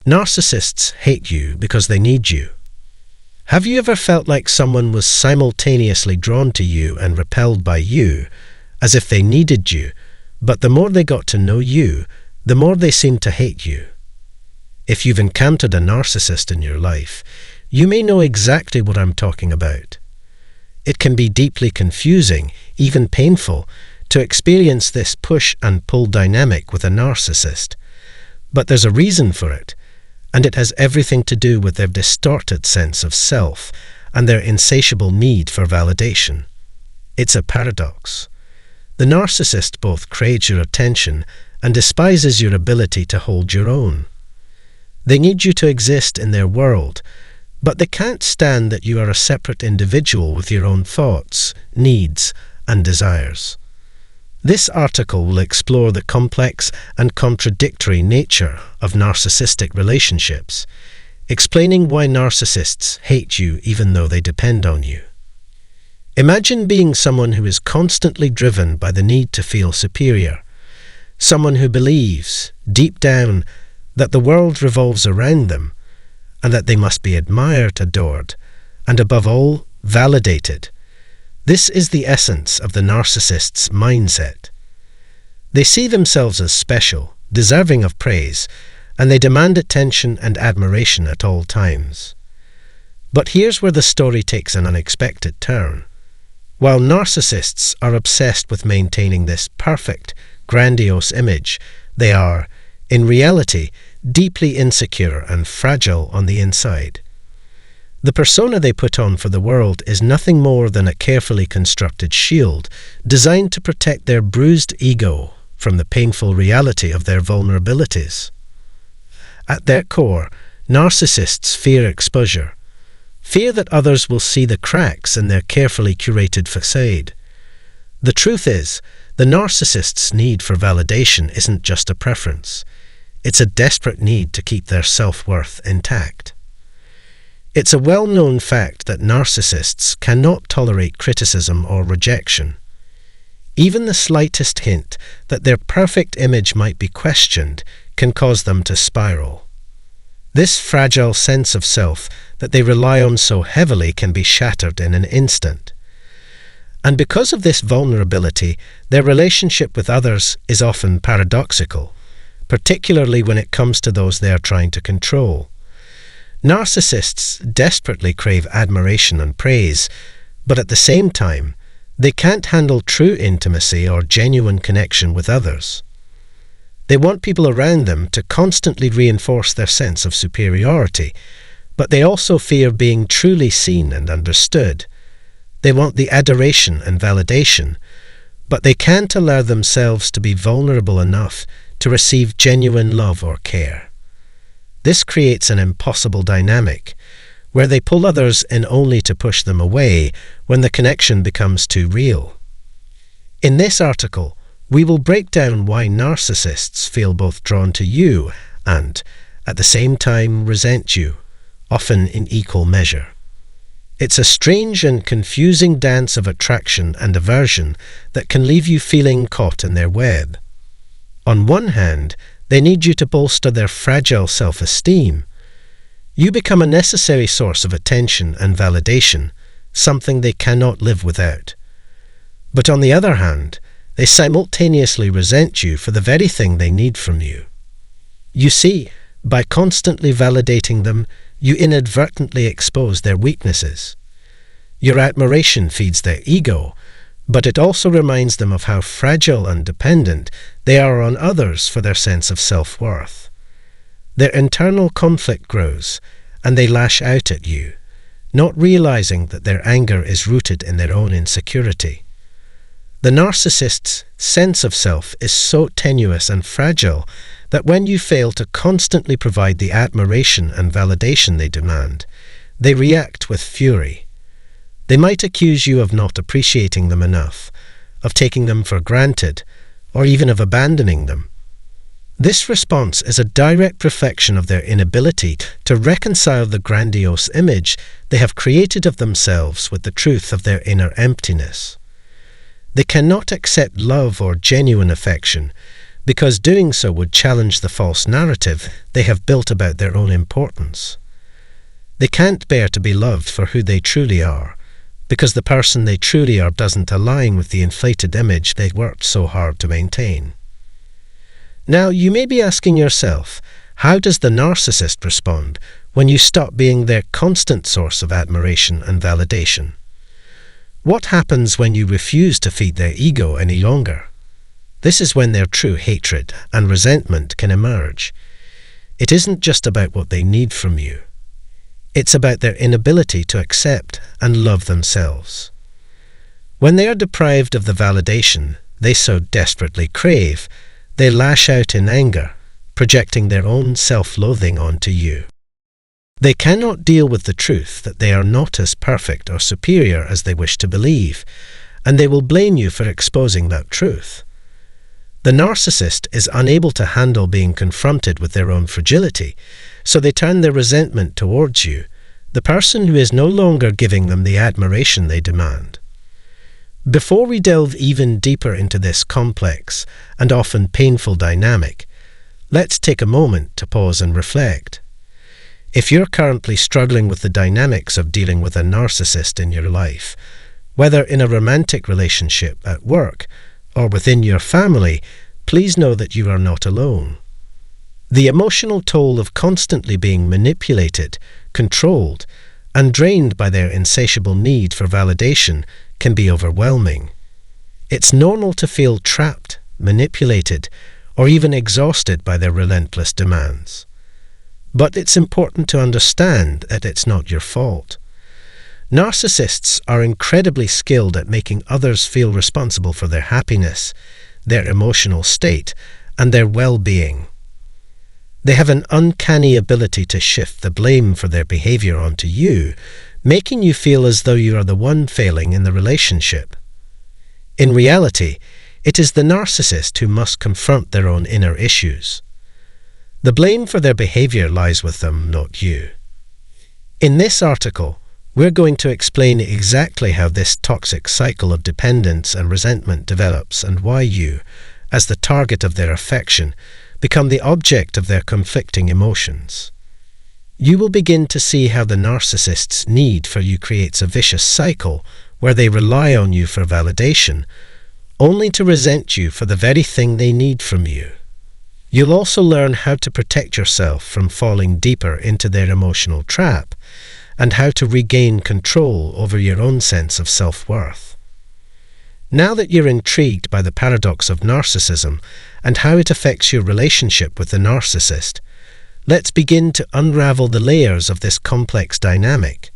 Narcissists hate you because they need you. Have you ever felt like someone was simultaneously drawn to you and repelled by you, as if they needed you, but the more they got to know you, the more they seemed to hate you? If you've encountered a narcissist in your life, you may know exactly what I'm talking about. It can be deeply confusing, even painful, to experience this push and pull dynamic with a narcissist. But there's a reason for it, and it has everything to do with their distorted sense of self and their insatiable need for validation. It's a paradox. The narcissist both craves your attention and despises your ability to hold your own. They need you to exist in their world, but they can't stand that you are a separate individual with your own thoughts, needs, and desires. This article will explore the complex and contradictory nature of narcissistic relationships, explaining why narcissists hate you even though they depend on you. Imagine being someone who is constantly driven by the need to feel superior, someone who believes, deep down, that the world revolves around them, and that they must be admired, adored, and above all, validated. This is the essence of the narcissist's mindset. They see themselves as special, deserving of praise, and they demand attention and admiration at all times. But here's where the story takes an unexpected turn. While narcissists are obsessed with maintaining this perfect, grandiose image, they are, in reality, deeply insecure and fragile on the inside. The persona they put on for the world is nothing more than a carefully constructed shield designed to protect their bruised ego from the painful reality of their vulnerabilities. At their core, narcissists fear exposure, fear that others will see the cracks in their carefully curated facade. The truth is, the narcissist's need for validation isn't just a preference. It's a desperate need to keep their self-worth intact. It's a well-known fact that narcissists cannot tolerate criticism or rejection. Even the slightest hint that their perfect image might be questioned can cause them to spiral. This fragile sense of self that they rely on so heavily can be shattered in an instant. And because of this vulnerability, their relationship with others is often paradoxical, particularly when it comes to those they are trying to control. Narcissists desperately crave admiration and praise, but at the same time, they can't handle true intimacy or genuine connection with others. They want people around them to constantly reinforce their sense of superiority, but they also fear being truly seen and understood. They want the adoration and validation, but they can't allow themselves to be vulnerable enough to receive genuine love or care. This creates an impossible dynamic, where they pull others in only to push them away when the connection becomes too real. In this article, we will break down why narcissists feel both drawn to you and, at the same time, resent you, often in equal measure. It's a strange and confusing dance of attraction and aversion that can leave you feeling caught in their web. On one hand, they need you to bolster their fragile self-esteem. You become a necessary source of attention and validation, something they cannot live without. But on the other hand, they simultaneously resent you for the very thing they need from you. You see, by constantly validating them, you inadvertently expose their weaknesses. Your admiration feeds their ego, but it also reminds them of how fragile and dependent they are on others for their sense of self-worth. Their internal conflict grows, and they lash out at you, not realizing that their anger is rooted in their own insecurity. The narcissist's sense of self is so tenuous and fragile that when you fail to constantly provide the admiration and validation they demand, they react with fury. They might accuse you of not appreciating them enough, of taking them for granted, or even of abandoning them. This response is a direct reflection of their inability to reconcile the grandiose image they have created of themselves with the truth of their inner emptiness. They cannot accept love or genuine affection, because doing so would challenge the false narrative they have built about their own importance. They can't bear to be loved for who they truly are, because the person they truly are doesn't align with the inflated image they worked so hard to maintain. Now, you may be asking yourself, how does the narcissist respond when you stop being their constant source of admiration and validation? What happens when you refuse to feed their ego any longer? This is when their true hatred and resentment can emerge. It isn't just about what they need from you. It's about their inability to accept and love themselves. When they are deprived of the validation they so desperately crave, they lash out in anger, projecting their own self-loathing onto you. They cannot deal with the truth that they are not as perfect or superior as they wish to believe, and they will blame you for exposing that truth. The narcissist is unable to handle being confronted with their own fragility, so they turn their resentment towards you, the person who is no longer giving them the admiration they demand. Before we delve even deeper into this complex and often painful dynamic, let's take a moment to pause and reflect. If you're currently struggling with the dynamics of dealing with a narcissist in your life, whether in a romantic relationship, at work, or within your family, please know that you are not alone. The emotional toll of constantly being manipulated, controlled, and drained by their insatiable need for validation can be overwhelming. It's normal to feel trapped, manipulated, or even exhausted by their relentless demands. But it's important to understand that it's not your fault. Narcissists are incredibly skilled at making others feel responsible for their happiness, their emotional state, and their well-being. They have an uncanny ability to shift the blame for their behavior onto you, making you feel as though you are the one failing in the relationship. In reality, it is the narcissist who must confront their own inner issues. The blame for their behavior lies with them, not you. In this article, we're going to explain exactly how this toxic cycle of dependence and resentment develops and why you, as the target of their affection, become the object of their conflicting emotions. You will begin to see how the narcissist's need for you creates a vicious cycle where they rely on you for validation, only to resent you for the very thing they need from you. You'll also learn how to protect yourself from falling deeper into their emotional trap, and how to regain control over your own sense of self-worth. Now that you're intrigued by the paradox of narcissism and how it affects your relationship with the narcissist, let's begin to unravel the layers of this complex dynamic.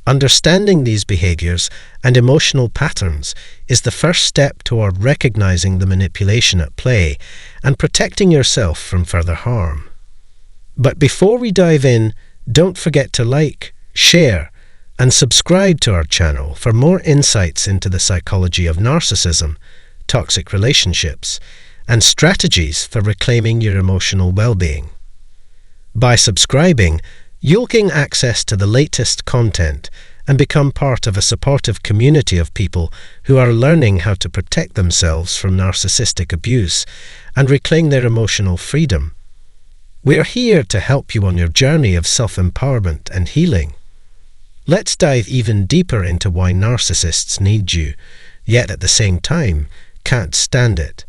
Understanding these behaviors and emotional patterns is the first step toward recognizing the manipulation at play and protecting yourself from further harm. But before we dive in, don't forget to like, share, and subscribe to our channel for more insights into the psychology of narcissism, toxic relationships, and strategies for reclaiming your emotional well-being. By subscribing, you'll gain access to the latest content and become part of a supportive community of people who are learning how to protect themselves from narcissistic abuse and reclaim their emotional freedom. We're here to help you on your journey of self-empowerment and healing. Let's dive even deeper into why narcissists need you, yet at the same time can't stand it.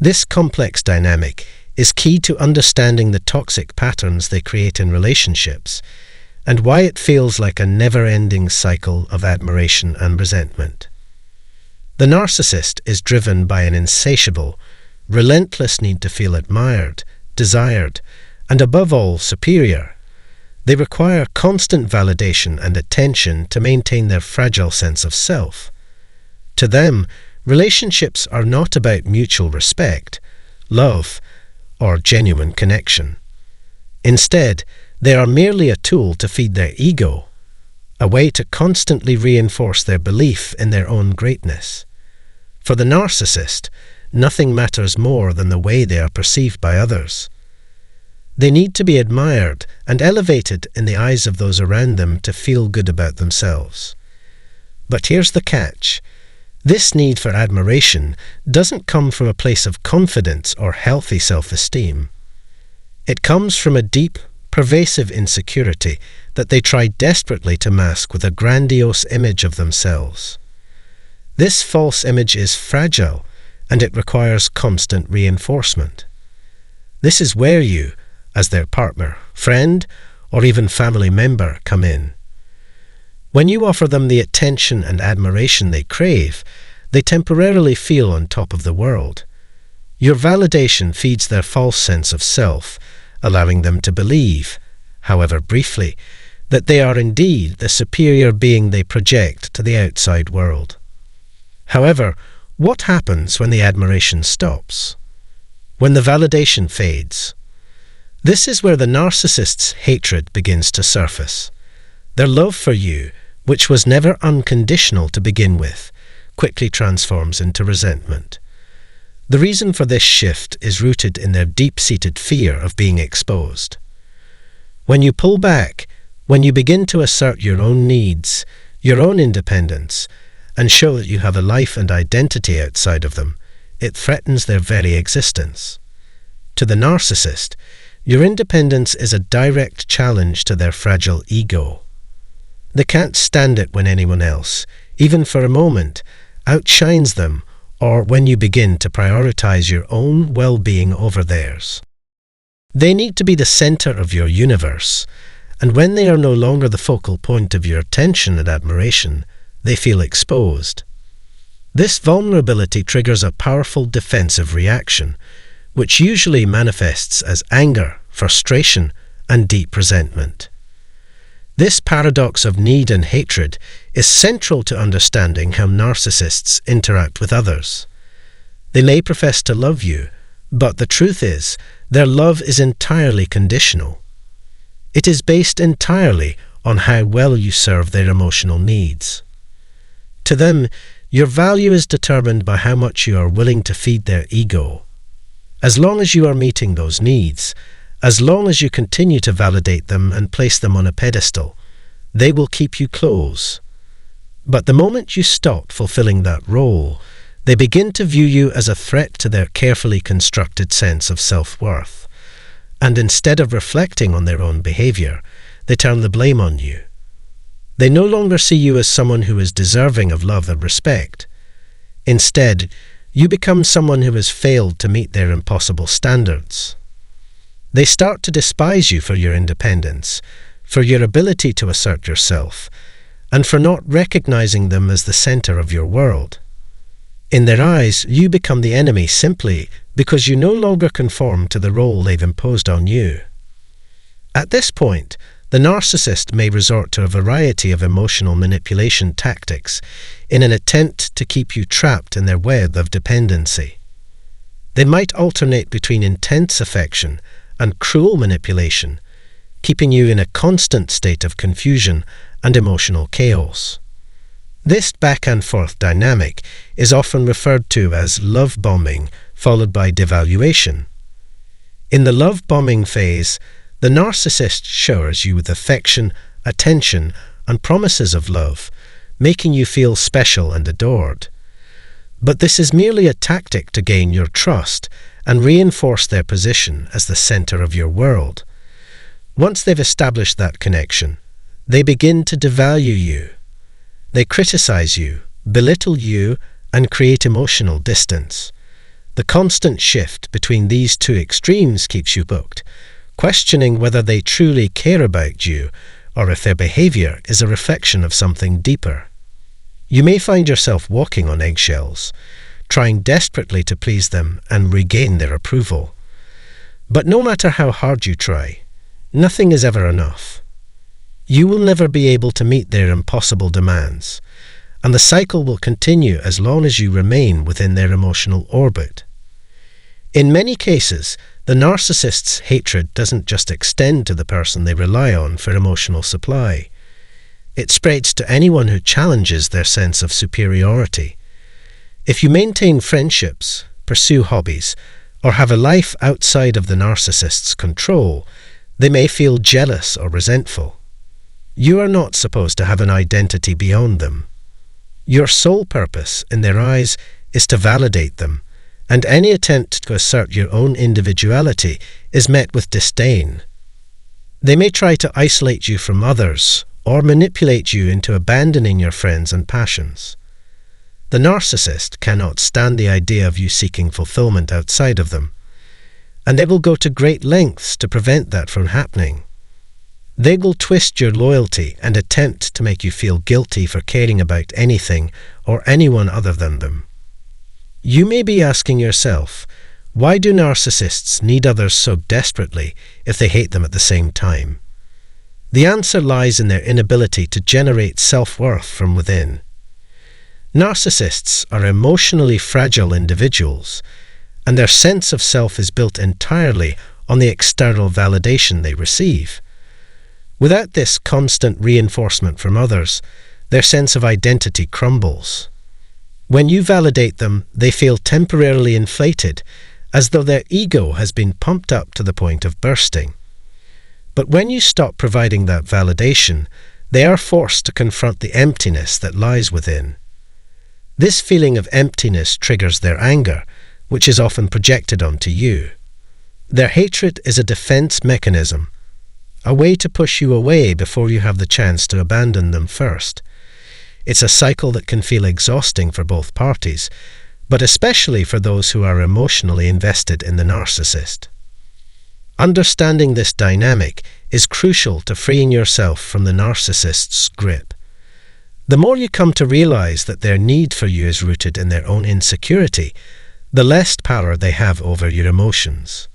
This complex dynamic is key to understanding the toxic patterns they create in relationships, and why it feels like a never-ending cycle of admiration and resentment. The narcissist is driven by an insatiable, relentless need to feel admired, desired, and above all, superior. They require constant validation and attention to maintain their fragile sense of self. To them, relationships are not about mutual respect, love, or genuine connection. Instead, they are merely a tool to feed their ego, a way to constantly reinforce their belief in their own greatness. For the narcissist, nothing matters more than the way they are perceived by others. They need to be admired and elevated in the eyes of those around them to feel good about themselves. But here's the catch. This need for admiration doesn't come from a place of confidence or healthy self-esteem. It comes from a deep, pervasive insecurity that they try desperately to mask with a grandiose image of themselves. This false image is fragile, and it requires constant reinforcement. This is where you, as their partner, friend, or even family member, come in. When you offer them the attention and admiration they crave, they temporarily feel on top of the world. Your validation feeds their false sense of self, allowing them to believe, however briefly, that they are indeed the superior being they project to the outside world. However, what happens when the admiration stops? When the validation fades? This is where the narcissist's hatred begins to surface. Their love for you, which was never unconditional to begin with, quickly transforms into resentment. The reason for this shift is rooted in their deep-seated fear of being exposed. When you pull back, when you begin to assert your own needs, your own independence, and show that you have a life and identity outside of them, it threatens their very existence. To the narcissist, your independence is a direct challenge to their fragile ego. They can't stand it when anyone else, even for a moment, outshines them, or when you begin to prioritize your own well-being over theirs. They need to be the center of your universe, and when they are no longer the focal point of your attention and admiration, they feel exposed. This vulnerability triggers a powerful defensive reaction, which usually manifests as anger, frustration, and deep resentment. This paradox of need and hatred is central to understanding how narcissists interact with others. They may profess to love you, but the truth is, their love is entirely conditional. It is based entirely on how well you serve their emotional needs. To them, your value is determined by how much you are willing to feed their ego. As long as you are meeting those needs, as long as you continue to validate them and place them on a pedestal, they will keep you close. But the moment you stop fulfilling that role, they begin to view you as a threat to their carefully constructed sense of self-worth. And instead of reflecting on their own behavior, they turn the blame on you. They no longer see you as someone who is deserving of love and respect. Instead, you become someone who has failed to meet their impossible standards. They start to despise you for your independence, for your ability to assert yourself, and for not recognizing them as the center of your world. In their eyes, you become the enemy simply because you no longer conform to the role they've imposed on you. At this point, the narcissist may resort to a variety of emotional manipulation tactics in an attempt to keep you trapped in their web of dependency. They might alternate between intense affection and cruel manipulation, keeping you in a constant state of confusion and emotional chaos. This back-and-forth dynamic is often referred to as love bombing, followed by devaluation. In the love bombing phase, the narcissist showers you with affection, attention, and promises of love, making you feel special and adored. But this is merely a tactic to gain your trust and reinforce their position as the center of your world. Once they've established that connection, they begin to devalue you. They criticize you, belittle you, and create emotional distance. The constant shift between these two extremes keeps you hooked, questioning whether they truly care about you or if their behavior is a reflection of something deeper. You may find yourself walking on eggshells, trying desperately to please them and regain their approval. But no matter how hard you try, nothing is ever enough. You will never be able to meet their impossible demands, and the cycle will continue as long as you remain within their emotional orbit. In many cases, the narcissist's hatred doesn't just extend to the person they rely on for emotional supply. It spreads to anyone who challenges their sense of superiority. If you maintain friendships, pursue hobbies, or have a life outside of the narcissist's control, they may feel jealous or resentful. You are not supposed to have an identity beyond them. Your sole purpose, in their eyes, is to validate them, and any attempt to assert your own individuality is met with disdain. They may try to isolate you from others, or manipulate you into abandoning your friends and passions. The narcissist cannot stand the idea of you seeking fulfillment outside of them, and they will go to great lengths to prevent that from happening. They will twist your loyalty and attempt to make you feel guilty for caring about anything or anyone other than them. You may be asking yourself, why do narcissists need others so desperately if they hate them at the same time? The answer lies in their inability to generate self-worth from within. Narcissists are emotionally fragile individuals, and their sense of self is built entirely on the external validation they receive. Without this constant reinforcement from others, their sense of identity crumbles. When you validate them, they feel temporarily inflated, as though their ego has been pumped up to the point of bursting. But when you stop providing that validation, they are forced to confront the emptiness that lies within. This feeling of emptiness triggers their anger, which is often projected onto you. Their hatred is a defense mechanism, a way to push you away before you have the chance to abandon them first. It's a cycle that can feel exhausting for both parties, but especially for those who are emotionally invested in the narcissist. Understanding this dynamic is crucial to freeing yourself from the narcissist's grip. The more you come to realize that their need for you is rooted in their own insecurity, the less power they have over your emotions.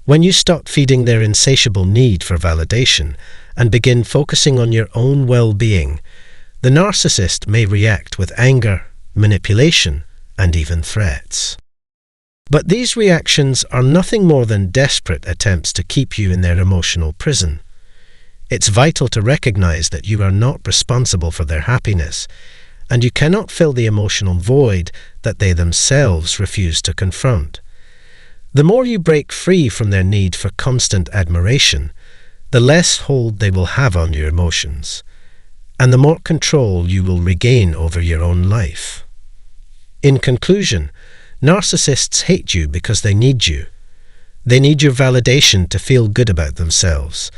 When you stop feeding their insatiable need for validation and begin focusing on your own well-being, the narcissist may react with anger, manipulation, and even threats. But these reactions are nothing more than desperate attempts to keep you in their emotional prison. It's vital to recognize that you are not responsible for their happiness, and you cannot fill the emotional void that they themselves refuse to confront. The more you break free from their need for constant admiration, the less hold they will have on your emotions, and the more control you will regain over your own life. In conclusion, narcissists hate you because they need you. They need your validation to feel good about themselves,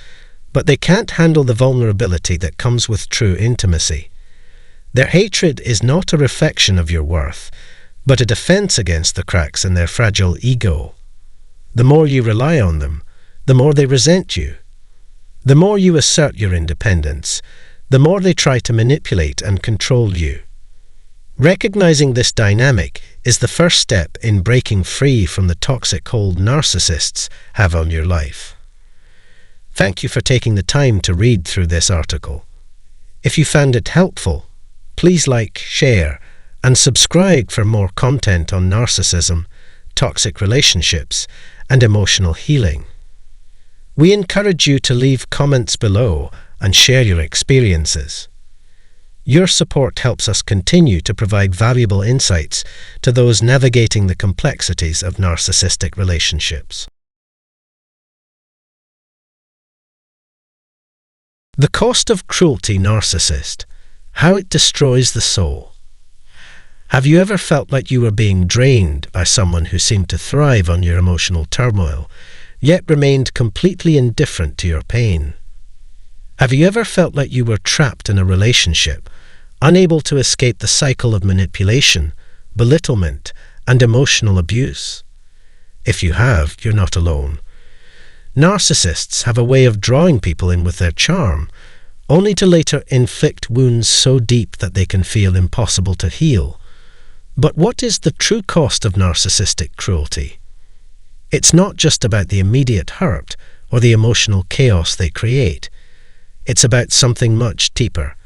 but they can't handle the vulnerability that comes with true intimacy. Their hatred is not a reflection of your worth, but a defense against the cracks in their fragile ego. The more you rely on them, the more they resent you. The more you assert your independence, the more they try to manipulate and control you. Recognizing this dynamic is the first step in breaking free from the toxic hold narcissists have on your life. Thank you for taking the time to read through this article. If you found it helpful, please like, share, and subscribe for more content on narcissism, toxic relationships, and emotional healing. We encourage you to leave comments below and share your experiences. Your support helps us continue to provide valuable insights to those navigating the complexities of narcissistic relationships. The cost of cruelty. Narcissist: how it destroys the soul. Have you ever felt like you were being drained by someone who seemed to thrive on your emotional turmoil, yet remained completely indifferent to your pain? Have you ever felt like you were trapped in a relationship, unable to escape the cycle of manipulation, belittlement, and emotional abuse? If you have, you're not alone. Narcissists have a way of drawing people in with their charm, only to later inflict wounds so deep that they can feel impossible to heal. But what is the true cost of narcissistic cruelty? It's not just about the immediate hurt or the emotional chaos they create. It's about something much deeper,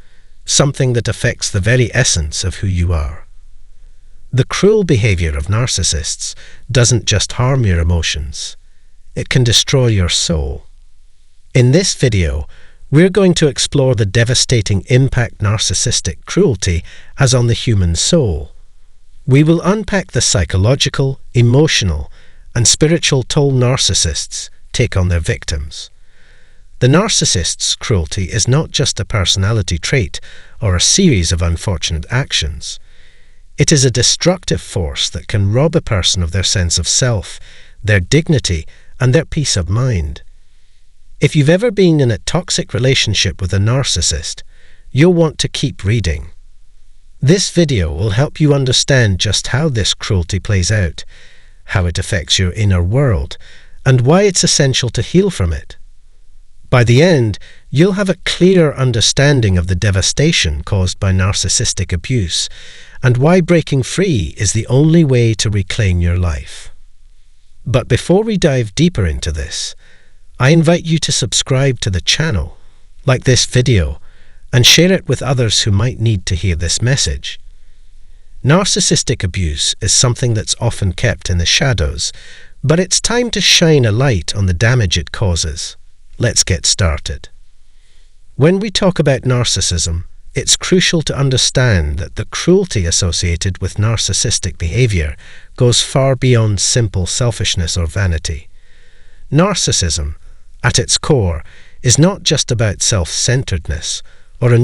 something that affects the very essence of who you are. The cruel behavior of narcissists doesn't just harm your emotions. It can destroy your soul. In this video, we're going to explore the devastating impact narcissistic cruelty has on the human soul. We will unpack the psychological, emotional, and spiritual toll narcissists take on their victims. The narcissist's cruelty is not just a personality trait or a series of unfortunate actions. It is a destructive force that can rob a person of their sense of self, their dignity, and their peace of mind. If you've ever been in a toxic relationship with a narcissist, you'll want to keep reading. This video will help you understand just how this cruelty plays out, how it affects your inner world, and why it's essential to heal from it. By the end, you'll have a clear understanding of the devastation caused by narcissistic abuse, and why breaking free is the only way to reclaim your life. But before we dive deeper into this, I invite you to subscribe to the channel, like this video, and share it with others who might need to hear this message. Narcissistic abuse is something that's often kept in the shadows, but it's time to shine a light on the damage it causes. Let's get started. When we talk about narcissism, it's crucial to understand that the cruelty associated with narcissistic behavior goes far beyond simple selfishness or vanity. Narcissism, at its core, is not just about self-centeredness,